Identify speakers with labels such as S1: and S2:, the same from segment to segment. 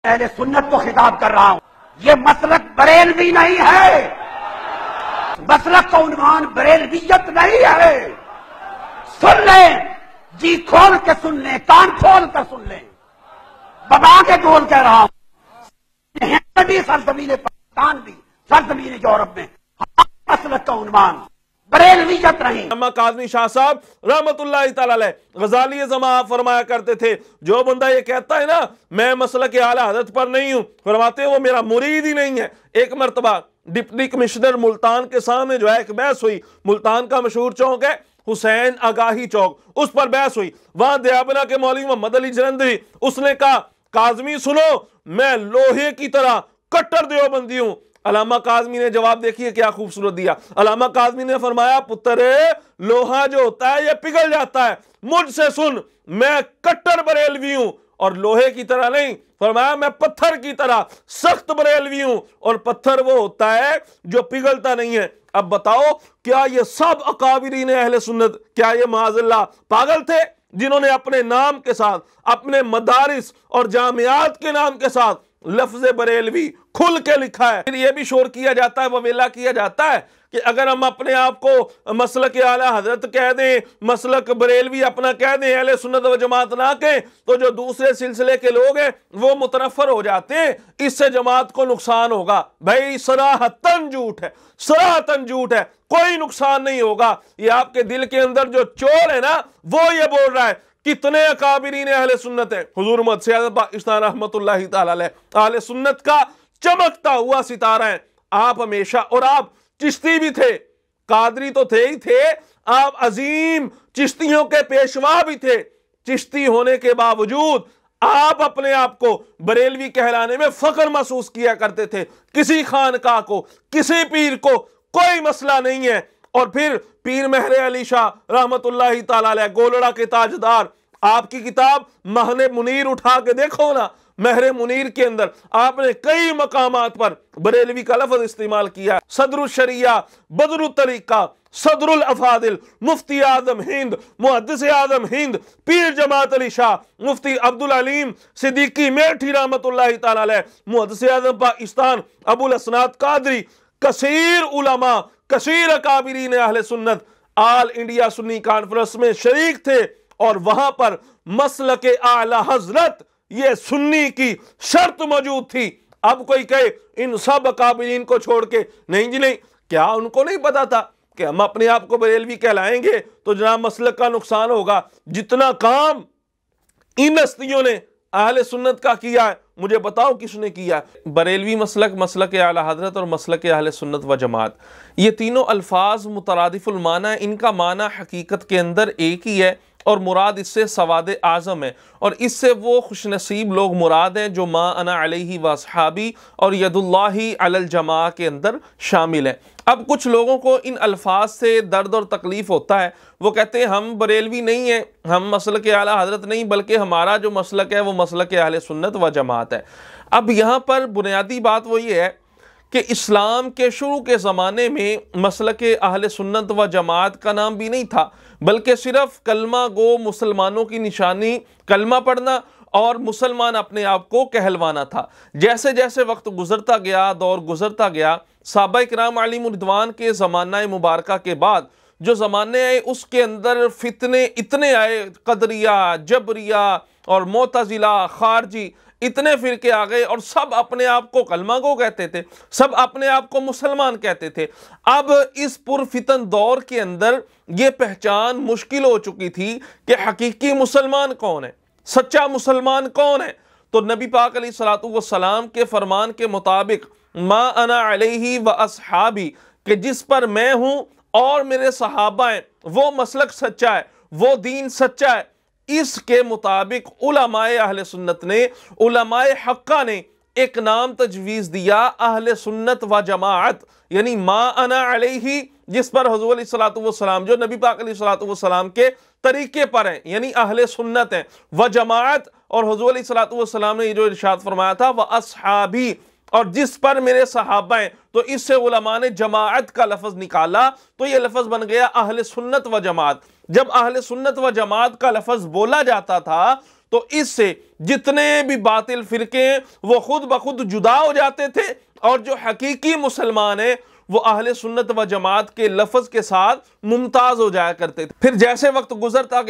S1: اہل سنت کو خطاب کر رہا ہوں، یہ مسلک بریلوی نہیں ہے، مسلک کا عنوان بریلویت نہیں ہے۔ سن لیں، جی کھول کے سن لیں، کان کھول کر سن لیں، ببا کے بول کہہ رہا ہوں، ہند بھی سرزمین پاکستان بھی سرزمین یورپ میں مسلک کا عنوان بریلویت نہیں۔
S2: علامہ کاظمی شاہ صاحب رحمت اللہ تعالی علیہ غزالی زماں فرمایا کرتے تھے، جو بندہ یہ کہتا ہے نا میں مسلک اعلی حضرت پر نہیں ہوں، فرماتے ہیں وہ میرا مرید ہی نہیں ہے۔ ایک مرتبہ ڈپٹی کمشنر ملتان کے سامنے جو ہے ایک بحث ہوئی، ملتان کا مشہور چوک ہے حسین آگاہی چوک، اس پر بحث ہوئی، وہاں دیابنا کے مولوی محمد علی جلندری، اس نے کہا کاظمی سنو میں لوہے کی طرح کٹر دیوبندی ہوں۔ علامہ کاظمی نے جواب دیکھیے کیا خوبصورت دیا، علامہ کاظمی نے فرمایا پتر لوہا جو ہوتا ہے یہ پگھل جاتا ہے، مجھ سے سن میں کٹر بریلوی ہوں اور لوہے کی طرح نہیں، فرمایا میں پتھر کی طرح سخت بریلوی ہوں، اور پتھر وہ ہوتا ہے جو پگھلتا نہیں ہے۔ اب بتاؤ کیا یہ سب اکابرین اہل سنت کیا یہ معاذ اللہ پاگل تھے جنہوں نے اپنے نام کے ساتھ اپنے مدارس اور جامعات کے نام کے ساتھ لفظ بریلوی کھل کے لکھا ہے؟ پھر یہ بھی شور کیا جاتا ہے، وویلا کیا جاتا ہے کہ اگر ہم اپنے آپ کو مسلک اعلی حضرت کہہ دیں، مسلک بریلوی اپنا کہہ دیں، اہل سنت و جماعت نہ کہیں، تو جو دوسرے سلسلے کے لوگ ہیں وہ متنفر ہو جاتے ہیں، اس سے جماعت کو نقصان ہوگا۔ بھائی صراحتاً جھوٹ ہے، صراحتاً جھوٹ ہے، کوئی نقصان نہیں ہوگا۔ یہ آپ کے دل کے اندر جو چور ہے نا وہ یہ بول رہا ہے۔ کتنے اکابرین اہل سنت ہیں، حضور محمد سیاست پاکستان رحمت اللہ تعالی علیہ اہل سنت کا چمکتا ہوا ستارہ ہیں۔ آپ ہمیشہ، اور آپ چشتی بھی تھے، قادری تو تھے ہی تھے، آپ عظیم چشتیوں کے پیشوا بھی تھے۔ چشتی ہونے کے باوجود آپ اپنے آپ کو بریلوی کہلانے میں فخر محسوس کیا کرتے تھے۔ کسی خانقاہ کو، کسی پیر کو کوئی مسئلہ نہیں ہے۔ اور پھر پیر مہر علی شاہ رحمت اللہ تعالی علیہ گولڑا کے تاجدار، آپ کی کتاب مہر منیر اٹھا کے دیکھو نا، مہر منیر کے اندر آپ نے کئی مقامات پر بریلوی کا لفظ استعمال کیا ہے۔ صدر الشریعہ، بدر الطریقہ، صدر الافاضل، مفتی اعظم ہند، محدث اعظم ہند، پیر جماعت علی شاہ، مفتی عبدالعلیم صدیقی میٹھی رحمت اللہ تعالی علیہ، محدث اعظم پاکستان ابو الاسناد قادری، کثیر علماء، کثیر اکابرین اہل سنت آل انڈیا سنی کانفرنس میں شریک تھے، اور وہاں پر مسلک اعلی حضرت یہ سنی کی شرط موجود تھی۔ اب کوئی کہے ان سب اکابرین کو چھوڑ کے نہیں جی نہیں، کیا ان کو نہیں پتا تھا کہ ہم اپنے آپ کو بریلوی کہلائیں گے تو جناب مسلک کا نقصان ہوگا؟ جتنا کام ان ہستیوں نے اہل سنت کا کیا ہے مجھے بتاؤ کس نے کیا ہے؟ بریلوی مسلک، مسلک اعلی حضرت اور مسلک اہل سنت و جماعت، یہ تینوں الفاظ مترادف المعنی ہیں، ان کا معنی حقیقت کے اندر ایک ہی ہے، اور مراد اس سے سواد اعظم ہے، اور اس سے وہ خوش نصیب لوگ مراد ہیں جو ما انا علیہ و اصحابی اور ید اللہ علی الجماع کے اندر شامل ہیں۔ اب کچھ لوگوں کو ان الفاظ سے درد اور تکلیف ہوتا ہے، وہ کہتے ہیں ہم بریلوی نہیں ہیں، ہم مسلک اعلی حضرت نہیں، بلکہ ہمارا جو مسلک ہے وہ مسلک اہل سنت و جماعت ہے۔ اب یہاں پر بنیادی بات وہ یہ ہے کہ اسلام کے شروع کے زمانے میں مسلک اہل سنت و جماعت کا نام بھی نہیں تھا، بلکہ صرف کلمہ گو مسلمانوں کی نشانی کلمہ پڑھنا اور مسلمان اپنے آپ کو کہلوانا تھا۔ جیسے جیسے وقت گزرتا گیا، دور گزرتا گیا، صحابہ کرام علیہم رضوان کے زمانہ مبارکہ کے بعد جو زمانے آئے اس کے اندر فتنے اتنے آئے، قدریہ، جبریہ اور معتزلہ، خارجی، اتنے فرقے آ گئے، اور سب اپنے آپ کو کلمہ گو کہتے تھے، سب اپنے آپ کو مسلمان کہتے تھے۔ اب اس پرفتن دور کے اندر یہ پہچان مشکل ہو چکی تھی کہ حقیقی مسلمان کون ہے، سچا مسلمان کون ہے؟ تو نبی پاک علیہ الصلوۃ والسلام کے فرمان کے مطابق ما انا علیہ و اصحابی، کہ جس پر میں ہوں اور میرے صحابہ ہیں وہ مسلک سچا ہے، وہ دین سچا ہے، اس کے مطابق علماء اہل سنت نے، علماء حقہ نے ایک نام تجویز دیا اہل سنت و جماعت، یعنی ما انا علیہ، جس پر حضور علیہ الصلوۃ والسلام جو نبی پاک علیہ الصلوۃ والسلام کے طریقے پر ہیں، یعنی اہل سنت ہیں، و جماعت، اور حضور علیہ الصلوۃ والسلام نے یہ جو ارشاد فرمایا تھا و اصحابی، اور جس پر میرے صحابہ ہیں، تو اس سے علماء نے جماعت کا لفظ نکالا تو یہ لفظ بن گیا اہل سنت و جماعت۔ جب اہل سنت و جماعت کا لفظ بولا جاتا تھا تو اس سے جتنے بھی باطل فرقے ہیں وہ خود بخود جدا ہو جاتے تھے، اور جو حقیقی مسلمان ہیں وہ اہل سنت و جماعت کے لفظ کے ساتھ ممتاز ہو جایا کرتے تھے۔ پھر جیسے وقت گزرتا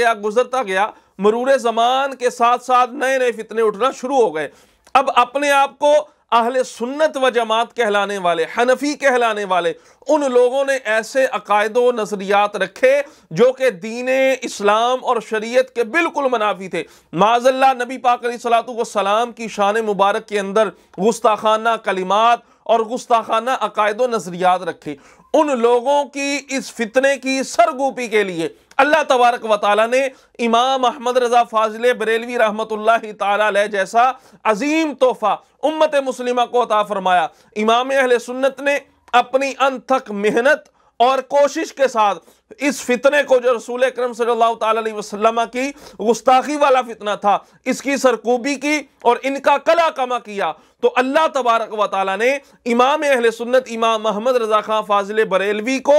S2: گیا مرور زمان کے ساتھ ساتھ نئے نئے فتنے اٹھنا شروع ہو گئے۔ اب اپنے آپ کو اہل سنت و جماعت کہلانے والے، حنفی کہلانے والے، ان لوگوں نے ایسے عقائد و نظریات رکھے جو کہ دین اسلام اور شریعت کے بالکل منافی تھے۔ معاذ اللہ نبی پاک علیہ الصلوۃ والسلام کی شان مبارک کے اندر گستاخانہ کلمات اور گستاخانہ عقائد و نظریات رکھے۔ ان لوگوں کی اس فتنے کی سرگوپی کے لیے اللہ تبارک و تعالیٰ نے امام احمد رضا فاضل بریلوی رحمۃ اللہ تعالیٰ علیہ جیسا عظیم تحفہ امت مسلمہ کو عطا فرمایا۔ امام اہل سنت نے اپنی انتھک محنت اور کوشش کے ساتھ اس فتنے کو، جو رسول اکرم صلی اللہ تعالیٰ علیہ وسلم کی گستاخی والا فتنہ تھا، اس کی سرکوبی کی اور ان کا کلا کما کیا، تو اللہ تبارک و تعالیٰ نے امام اہل سنت امام محمد رضا خان فاضل بریلوی کو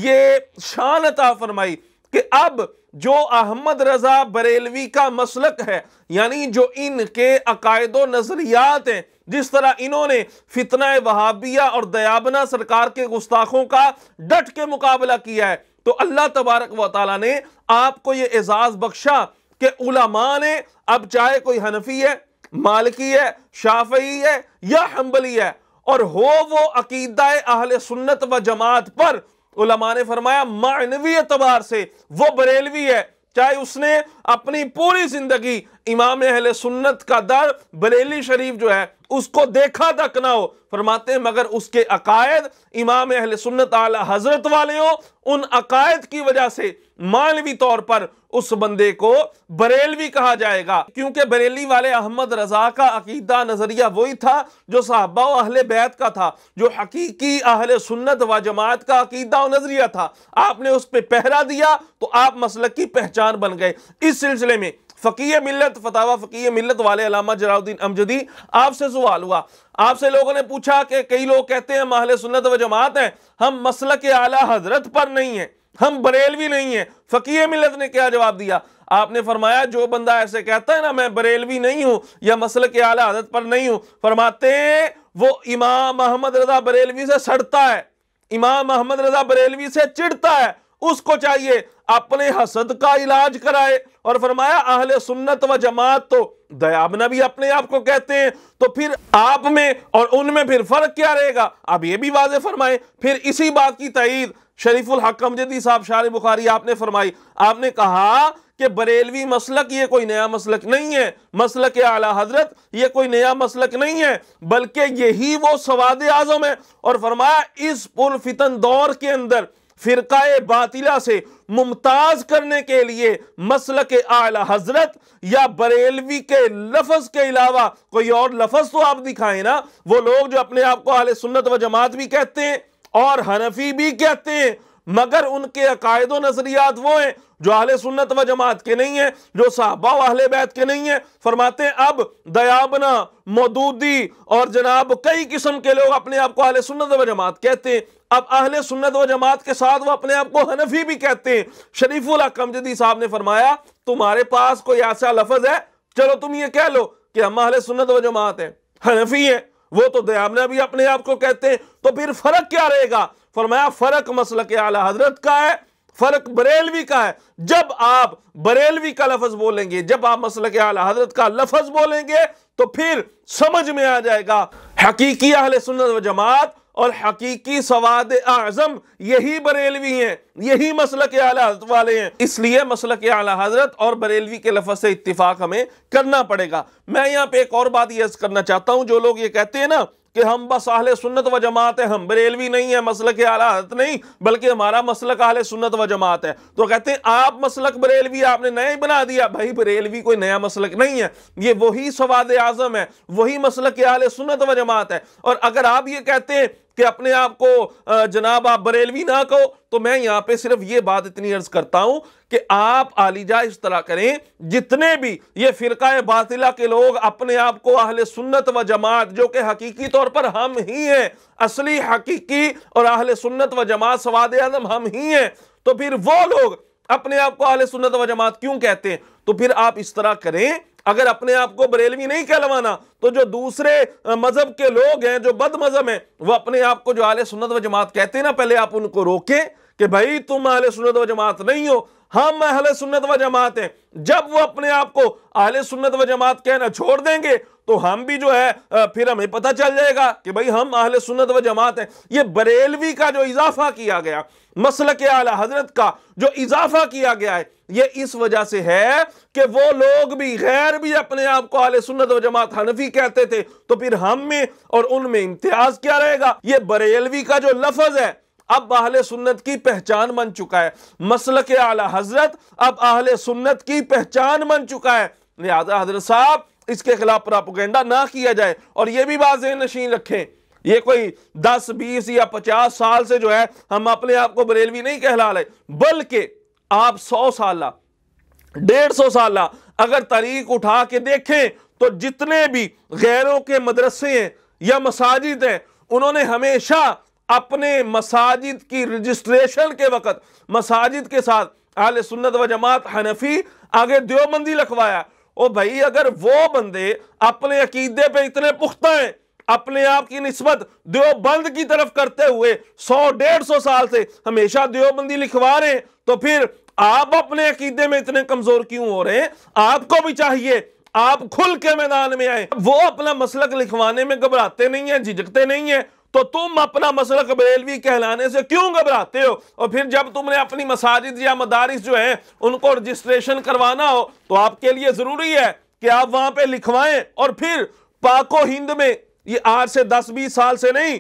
S2: یہ شان عطا فرمائی کہ اب جو احمد رضا بریلوی کا مسلک ہے، یعنی جو ان کے عقائد و نظریات ہیں، جس طرح انہوں نے فتنہ وہابیہ اور دیابنہ سرکار کے گستاخوں کا ڈٹ کے مقابلہ کیا ہے، تو اللہ تبارک و تعالیٰ نے آپ کو یہ اعزاز بخشا کہ علماء نے، اب چاہے کوئی حنفی ہے، مالکی ہے، شافعی ہے یا حنبلی ہے، اور ہو وہ عقیدہ اہل سنت و جماعت پر، علماء نے فرمایا معنوی اعتبار سے وہ بریلوی ہے، چاہے اس نے اپنی پوری زندگی امام اہل سنت کا در بریلی شریف جو ہے اس کو دیکھا تک نہ ہو، فرماتے ہیں مگر اس کے عقائد امام اہل سنت اعلی حضرت والے ہوں، ان عقائد کی وجہ سے معنوی طور پر اس بندے کو بریلوی کہا جائے گا، کیونکہ بریلی والے احمد رضا کا عقیدہ نظریہ وہی تھا جو صحابہ و اہل بیت کا تھا، جو حقیقی اہل سنت و جماعت کا عقیدہ و نظریہ تھا۔ آپ نے اس پہ پہرا دیا تو آپ مسلک کی پہچان بن گئے۔ اس سلسلے میں فقیہ ملت، فتاوی فقیہ ملت والے علامہ جلال الدین امجدی، آپ سے سوال ہوا، آپ سے لوگوں نے پوچھا کہ کئی لوگ کہتے ہیں ہم اہل سنت و جماعت ہیں، ہم مسلک اعلی حضرت پر نہیں ہیں، ہم بریلوی نہیں ہیں، فقیہ ملت نے کیا جواب دیا؟ آپ نے فرمایا جو بندہ ایسے کہتا ہے نا میں بریلوی نہیں ہوں یا مسلک اعلی حضرت پر نہیں ہوں، فرماتے ہیں وہ امام احمد رضا بریلوی سے سڑتا ہے، امام احمد رضا بریلوی سے چڑھتا ہے، اس کو چاہیے اپنے حسد کا علاج کرائے۔ اور فرمایا اہل سنت و جماعت تو دیابنہ بھی اپنے آپ کو کہتے ہیں، تو پھر آپ میں اور ان میں پھر فرق کیا رہے گا؟ اب یہ بھی واضح فرمائیں۔ پھر اسی بات کی تائید شریف الحق امجدی صاحب شارح بخاری آپ نے فرمائی، آپ نے کہا کہ بریلوی مسلک یہ کوئی نیا مسلک نہیں ہے، مسلک اعلی حضرت یہ کوئی نیا مسلک نہیں ہے، بلکہ یہی وہ سواد اعظم ہے۔ اور فرمایا اس پرفتن دور کے اندر فرقہ باطلہ سے ممتاز کرنے کے لیے مسلک اعلی حضرت یا بریلوی کے لفظ کے علاوہ کوئی اور لفظ تو آپ دکھائیں نا۔ وہ لوگ جو اپنے آپ کو اہل سنت و جماعت بھی کہتے ہیں اور حنفی بھی کہتے ہیں، مگر ان کے عقائد و نظریات وہ ہیں جو اہل سنت و جماعت کے نہیں ہیں، جو صحابہ و اہل بیت کے نہیں ہیں۔ فرماتے ہیں اب دیابنہ، مودودی اور جناب کئی قسم کے لوگ اپنے آپ کو اہل سنت و جماعت کہتے ہیں، اب اہل سنت و جماعت کے ساتھ وہ اپنے آپ کو حنفی بھی کہتے ہیں۔ شریف الحق امجدی صاحب نے فرمایا تمہارے پاس کوئی ایسا لفظ ہے، چلو تم یہ کہہ لو کہ ہم اہل سنت و جماعت ہیں، حنفی ہیں، وہ تو دیابنہ بھی اپنے آپ کو کہتے ہیں، تو پھر فرق کیا رہے گا؟ فرمایا فرق مسلک اعلی حضرت کا ہے، فرق بریلوی کا ہے۔ جب آپ بریلوی کا لفظ بولیں گے، جب آپ مسلک اعلی حضرت کا لفظ بولیں گے تو پھر سمجھ میں آ جائے گا حقیقی اہل سنت و جماعت اور حقیقی سواد اعظم یہی بریلوی ہیں، یہی مسلک اعلی حضرت والے ہیں۔ اس لیے مسلک اعلی حضرت اور بریلوی کے لفظ سے اتفاق ہمیں کرنا پڑے گا۔ میں یہاں پہ ایک اور بات یہ عرض کرنا چاہتا ہوں، جو لوگ یہ کہتے ہیں نا کہ ہم بس اہل سنت و جماعت ہیں، ہم بریلوی نہیں ہیں، مسلک اعلی حضرت نہیں بلکہ ہمارا مسلک اہل سنت و جماعت ہے، تو کہتے ہیں آپ مسلک بریلوی آپ نے نیا ہی بنا دیا۔ بھائی بریلوی کوئی نیا مسلک نہیں ہے، یہ وہی سواد اعظم ہے، وہی مسلک اہل سنت و جماعت ہے۔ اور اگر آپ یہ کہتے ہیں کہ اپنے آپ کو جناب آپ بریلوی نہ کہو، تو میں یہاں پہ صرف یہ بات اتنی عرض کرتا ہوں کہ آپ عالیجا اس طرح کریں، جتنے بھی یہ فرقہ باطلہ کے لوگ اپنے آپ کو اہل سنت و جماعت، جو کہ حقیقی طور پر ہم ہی ہیں، اصلی حقیقی اور اہل سنت و جماعت سواد اعظم ہم ہی ہیں، تو پھر وہ لوگ اپنے آپ کو اہل سنت و جماعت کیوں کہتے ہیں؟ تو پھر آپ اس طرح کریں، اگر اپنے آپ کو بریلوی نہیں کہلوانا تو جو دوسرے مذہب کے لوگ ہیں، جو بد مذہب ہیں، وہ اپنے آپ کو جو اہل سنت و جماعت کہتے ہیں نا، پہلے آپ ان کو روکیں کہ بھائی تم اہل سنت و جماعت نہیں ہو، ہم اہل سنت و جماعت ہیں۔ جب وہ اپنے آپ کو اہل سنت و جماعت کہنا چھوڑ دیں گے تو ہم بھی جو ہے پھر ہمیں پتہ چل جائے گا کہ بھائی ہم اہل سنت و جماعت ہیں۔ یہ بریلوی کا جو اضافہ کیا گیا، مسلک اعلی حضرت کا جو اضافہ کیا گیا ہے، یہ اس وجہ سے ہے کہ وہ لوگ بھی، غیر بھی اپنے آپ کو اہل سنت و جماعت حنفی کہتے تھے، تو پھر ہم میں اور ان میں امتیاز کیا رہے گا؟ یہ بریلوی کا جو لفظ ہے اب اہل سنت کی پہچان بن چکا ہے، مسلک اعلی حضرت اب اہل سنت کی پہچان بن چکا ہے۔ لہذا حضرت صاحب اس کے خلاف پراپیگنڈا نہ کیا جائے، اور یہ بھی بات ذہن نشین رکھیں، یہ کوئی 10 20 یا 50 سال سے جو ہے ہم اپنے آپ کو بریلوی نہیں کہلا رہے، بلکہ آپ 100 سالہ 150 سالہ اگر تاریخ اٹھا کے دیکھیں تو جتنے بھی غیروں کے مدرسے ہیں یا مساجد ہیں، انہوں نے ہمیشہ اپنے مساجد کی رجسٹریشن کے وقت مساجد کے ساتھ اہل سنت و جماعت حنفی آگے دیوبندی لکھوایا۔ او بھائی، اگر وہ بندے اپنے عقیدے پہ اتنے پختہ ہیں، اپنے آپ کی نسبت دیوبند کی طرف کرتے ہوئے 100 150 سال سے ہمیشہ دیوبندی لکھوا رہے ہیں، تو پھر آپ اپنے عقیدے میں اتنے کمزور کیوں ہو رہے ہیں؟ آپ کو بھی چاہیے آپ کھل کے میدان میں آئیں۔ وہ اپنا مسلک لکھوانے میں گھبراتے نہیں ہیں، جھجکتے نہیں ہیں، تو تم اپنا مسلک بریلوی کہلانے سے کیوں گھبراتے ہو؟ اور پھر جب تم نے اپنی مساجد یا مدارس جو ہیں ان کو رجسٹریشن کروانا ہو تو آپ کے لیے ضروری ہے کہ آپ وہاں پہ لکھوائیں، اور پھر پاک و ہند میں یہ آج سے 10 20 سال سے نہیں،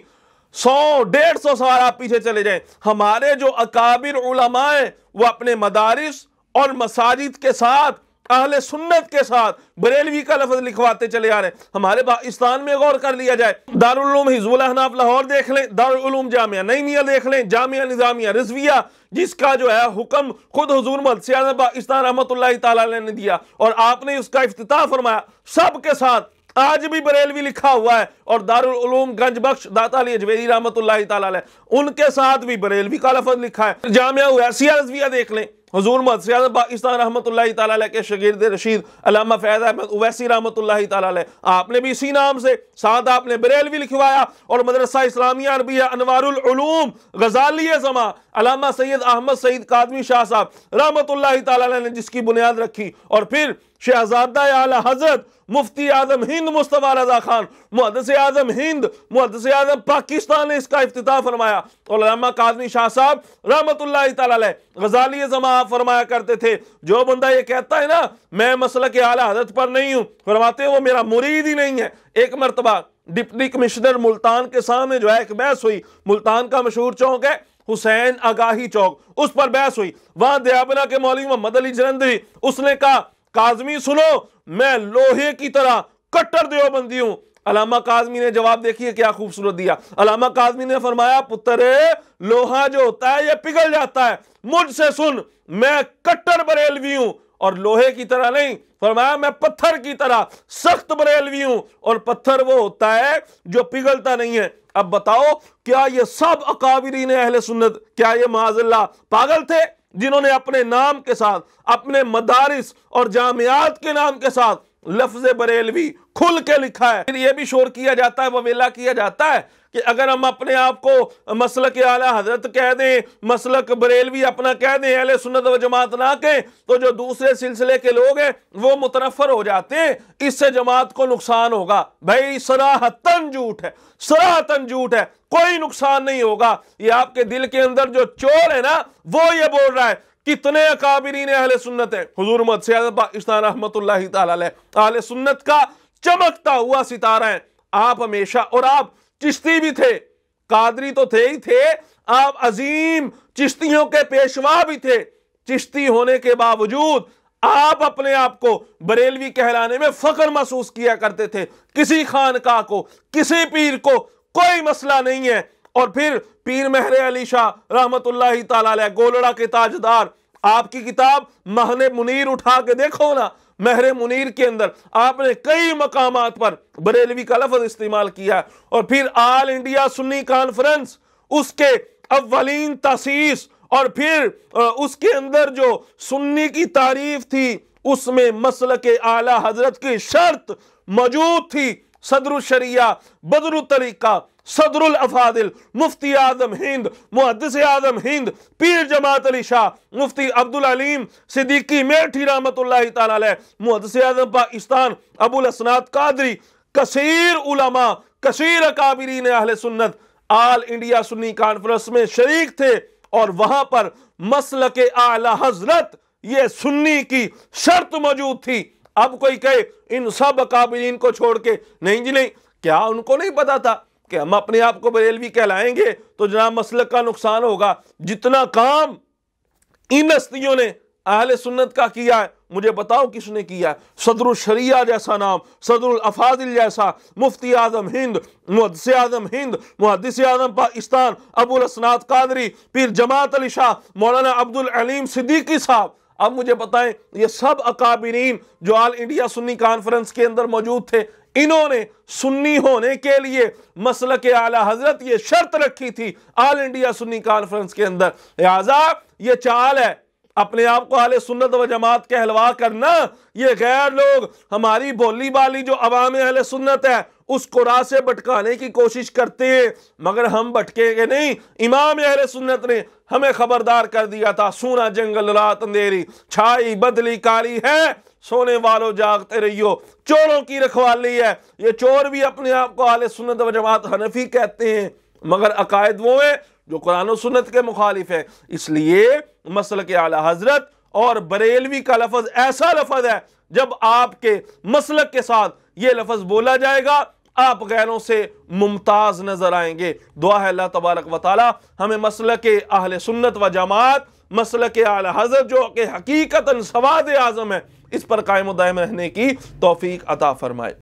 S2: 100 150 سال آپ پیچھے چلے جائیں، ہمارے جو اکابر علماء ہیں وہ اپنے مدارس اور مساجد کے ساتھ اہل سنت کے ساتھ بریلوی کا لفظ لکھواتے چلے آ رہے ہیں۔ ہمارے پاکستان میں غور کر لیا جائے، دارالعلوم حزب الاحناف لاہور دیکھ لیں، دارالعلوم جامعہ نعیمیہ دیکھ لیں، جامعہ نظامیہ رضویہ، جس کا جو ہے حکم خود حضور محمد اعظم پاکستان رحمۃ اللہ تعالی علیہ نے دیا اور آپ نے اس کا افتتاح فرمایا، سب کے ساتھ آج بھی بریلوی لکھا ہوا ہے، اور دارالعلوم گنج بخش داتا علی اجویری رحمۃ اللہ تعالی علیہ ان کے ساتھ بھی بریلوی کا لفظ لکھا ہے۔ جامعہ اویسیہ رضویہ دیکھ لیں، حضور محمد اعظم پاکستان رحمۃ اللہ تعالی علیہ کے شاگرد رشید علامہ فیض احمد اویسی رحمۃ اللہ تعالی علیہ، آپ نے بھی اسی نام سے ساتھ آپ نے بریلوی لکھوایا، اور مدرسہ اسلامیہ عربیہ انوار العلوم غزالی زماں علامہ سید احمد سعید کاظمی شاہ صاحب رحمۃ اللہ تعالی علیہ نے جس کی بنیاد رکھی، اور پھر شہزادہ اعلی حضرت مفتی اعظم ہند مصطفیٰ رضا خان محدث اعظم ہند محدث اعظم پاکستان نے اس کا افتتاح فرمایا، اور علامہ کاظمی شاہ صاحب رحمۃ اللہ تعالی علیہ غزالی زماں فرمایا کرتے تھے، جو بندہ یہ کہتا ہے نا میں مسلک اعلی حضرت پر نہیں ہوں، فرماتے ہیں وہ میرا مرید ہی نہیں ہے۔ ایک مرتبہ ڈپٹی کمشنر ملتان کے سامنے جو ہے ایک بحث ہوئی، ملتان کا مشہور چوک ہے حسین آگاہی چوک، اس پر بحث ہوئی، وہاں دیابنا کے مولوی محمد علی جلندری، اس نے کہا کاظمی سنو میں لوہے کی طرح کٹر دیوبندی ہوں۔ علامہ کاظمی نے جواب دیکھیے کیا خوبصورت دیا، علامہ کاظمی نے فرمایا پتر لوہا جو ہوتا ہے یہ پگھل جاتا ہے، مجھ سے سن میں کٹر بریلوی ہوں اور لوہے کی طرح نہیں، فرمایا میں پتھر کی طرح سخت بریلوی ہوں، اور پتھر وہ ہوتا ہے جو پگھلتا نہیں ہے۔ اب بتاؤ کیا یہ سب اکابرین اہل سنت کیا یہ معاذ اللہ پاگل تھے جنہوں نے اپنے نام کے ساتھ اپنے مدارس اور جامعات کے نام کے ساتھ لفظ بریلوی کھل کے لکھا ہے؟ پھر یہ بھی شور کیا جاتا ہے، وویلا کیا جاتا ہے کہ اگر ہم اپنے آپ کو مسلک اعلی حضرت کہہ دیں، مسلک بریلوی اپنا کہہ دیں، اہل سنت و جماعت نہ کہیں، تو جو دوسرے سلسلے کے لوگ ہیں وہ متنفر ہو جاتے ہیں، اس سے جماعت کو نقصان ہوگا۔ بھائی صراحتاً جھوٹ ہے، صراحتاً جھوٹ ہے، کوئی نقصان نہیں ہوگا۔ یہ آپ کے دل کے اندر جو چور ہے نا وہ یہ بول رہا ہے کتنے اکابرین اہل سنت ہیں، حضور محمد اعظم پاکستان رحمۃ اللہ تعالی علیہ اہل سنت کا چمکتا ہوا ستارہ ہیں آپ ہمیشہ، اور آپ چشتی بھی تھے، قادری تو تھے ہی تھے، آپ عظیم چشتیوں کے پیشوا بھی تھے، چشتی ہونے کے باوجود آپ اپنے آپ کو بریلوی کہلانے میں فخر محسوس کیا کرتے تھے۔ کسی خانقاہ کو، کسی پیر کو کوئی مسئلہ نہیں ہے، اور پھر پیر مہر علی شاہ رحمت اللہ تعالی علیہ گولڑا کے تاجدار، آپ کی کتاب مہن منیر اٹھا کے دیکھو نا، مہر منیر کے اندر آپ نے کئی مقامات پر بریلوی کا لفظ استعمال کیا، اور پھر آل انڈیا سنی کانفرنس اس کے اولین تاسیس، اور پھر اس کے اندر جو سنی کی تعریف تھی اس میں مسلک اعلی حضرت کی شرط موجود تھی۔ صدر الشریعہ، بدر الطریقہ، صدر الافاضل، مفتی اعظم ہند، محدث اعظم ہند، پیر جماعت علی شاہ، مفتی عبدالعلیم صدیقی میٹھی رحمت اللہ تعالی علیہ، محدث اعظم پاکستان ابو الاسناد قادری، کثیر علماء، کثیر اکابرین اہل سنت آل انڈیا سنی کانفرنس میں شریک تھے، اور وہاں پر مسلک اعلی حضرت یہ سنی کی شرط موجود تھی۔ اب کوئی کہے ان سب اکابرین کو چھوڑ کے، نہیں جی نہیں، کیا ان کو نہیں پتا تھا کہ ہم اپنے آپ کو بریلوی کہلائیں گے تو جناب مسلک کا نقصان ہوگا؟ جتنا کام ان ہستیوں نے اہل سنت کا کیا ہے، مجھے بتاؤ کس نے کیا ہے؟ صدر الشریعہ جیسا نام، صدر الافاضل جیسا، مفتی اعظم ہند، محدث اعظم ہند، محدث اعظم پاکستان ابو الاسناد قادری، پیر جماعت علی شاہ، مولانا عبدالعلیم صدیقی صاحب۔ اب مجھے بتائیں یہ سب اکابرین جو آل انڈیا سنی کانفرنس کے اندر موجود تھے، انہوں نے سنی ہونے کے لیے مسلک اعلی حضرت یہ شرط رکھی تھی آل انڈیا سنی کانفرنس کے اندر۔ لہذا یہ چال ہے اپنے آپ کو اہل سنت و جماعت کہلوا کرنا، یہ غیر لوگ ہماری بولی بالی جو عوام اہل سنت ہے اس کو راہ سے بھٹکانے کی کوشش کرتے ہیں، مگر ہم بھٹکیں گے نہیں۔ امام اہل سنت نے ہمیں خبردار کر دیا تھا، سونا جنگل رات اندھیری، چھائی بدلی کالی ہے، سونے والوں جاگتے رہیو، چوروں کی رکھوالی ہے۔ یہ چور بھی اپنے آپ کو اہل سنت و جماعت حنفی کہتے ہیں، مگر عقائد وہ ہیں جو قرآن و سنت کے مخالف ہے۔ اس لیے مسلک اعلی حضرت اور بریلوی کا لفظ ایسا لفظ ہے، جب آپ کے مسلک کے ساتھ یہ لفظ بولا جائے گا آپ غیروں سے ممتاز نظر آئیں گے۔ دعا ہے اللہ تبارک و تعالی ہمیں مسلک اہل سنت و جماعت، مسلک اعلی حضرت جو کہ حقیقتاً سواد اعظم ہے، اس پر قائم و دائم رہنے کی توفیق عطا فرمائے۔